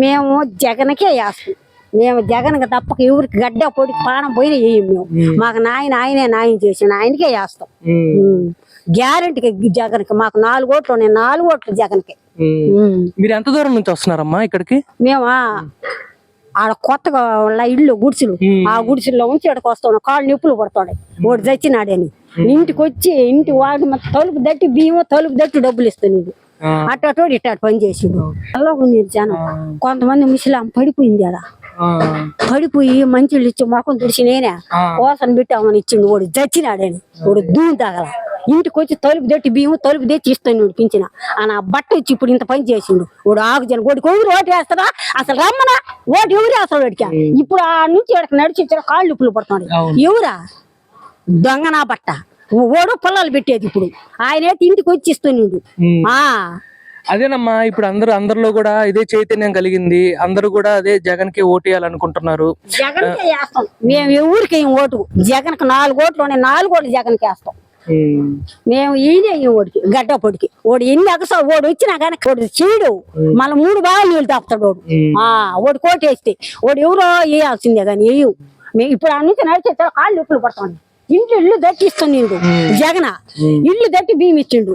మేము జగన్కే వేస్తాం. మేము జగన్కి తప్పక ఎవరికి గడ్డ పొడి పానం పోయినా వేయం మేము. మాకు ఆయనే న్యాయం చేసిన ఆయనకే వేస్తాం. గ్యారెంటీకి జగన్కి. మాకు 4 ఓట్లు ఉన్నాయి, 4 ఓట్లు జగన్కి. మీరు ఎంత దూరం నుంచి వస్తున్నారమ్మా ఇక్కడికి? మేము ఆడ కొత్తగా ఇల్లు గుడిసెలు, ఆ గుడిసెల్లో ఉంచి ఇక్కడికి వస్తాం. కాళ్ళు నొప్పులు పడతాడు వాడు చచ్చినాడని. ఇంటికి వచ్చి ఇంటి వాడు తలుపు దట్టి బియ్యం, తలుపు దట్టి డబ్బులు ఇస్తాను. అట్టోడు ఇట్టాడు పని చేసిండు. అలా ఉంది జనం. కొంతమంది ముసలాం పడిపోయింది ఆడ. పడిపోయి మంచిళ్ళు ఇచ్చి మొఖం తుడిచి నేనే కోసను పెట్టామని ఇచ్చిండు. వాడు చచ్చినాడని. వాడు దూని తగల. ఇంటికి వచ్చి తలుపు దట్టి బియ్యం, తలుపు తెచ్చి ఇస్తాను పింఛన. ఆ నా బట్ట వచ్చి ఇప్పుడు ఇంత పని చేసిండు. వాడు ఆగుజను. వాడికి ఎవరు ఓటు వేస్తారా? అసలు రమ్మనా ఓటు ఎవరు వేస్తాడు వాడికి? ఇప్పుడు ఆ నుంచి వాడికి నడిచి ఇచ్చారు, కాళ్ళు నొప్పులు పడుతున్నాడు. ఎవరా దొంగనా బట్ట? ఓడు పొలాలు పెట్టేది. ఇప్పుడు ఆయన ఇంటికి వచ్చి ఇస్తున్నాడు. అదేనమ్మా, ఇప్పుడు అందరిలో కూడా ఇదే చైతన్యం కలిగింది. అందరూ కూడా అదే జగన్ కి ఓటేయాలనుకుంటున్నారు. జగన్కే వేస్తాం మేము. ఎవరికి ఓటు జగన్కి 4 ఓట్లు ఉన్నాయి, 4 ఓట్లు జగన్కి వేస్తాం మేము. ఈయనే ఓడికి గడ్డ పొడికి. ఓడి ఎన్ని అగసా ఓడి వచ్చినా కానీ ఓడి చీడు మళ్ళీ 3 బాగా నీళ్ళు తాపుతాడు వాడు. ఓడి కోటేస్తే ఓడి ఎవరో వేయాల్సిందే కానీ వేయు. మేము ఇప్పుడు ఆ నుంచి నడిచే కాళ్ళు నొప్పులు పడతాం. ఇల్లు దట్టి ఇస్తున్నాడు జగన్. ఇల్లు దట్టి బియ్యం ఇచ్చిండు.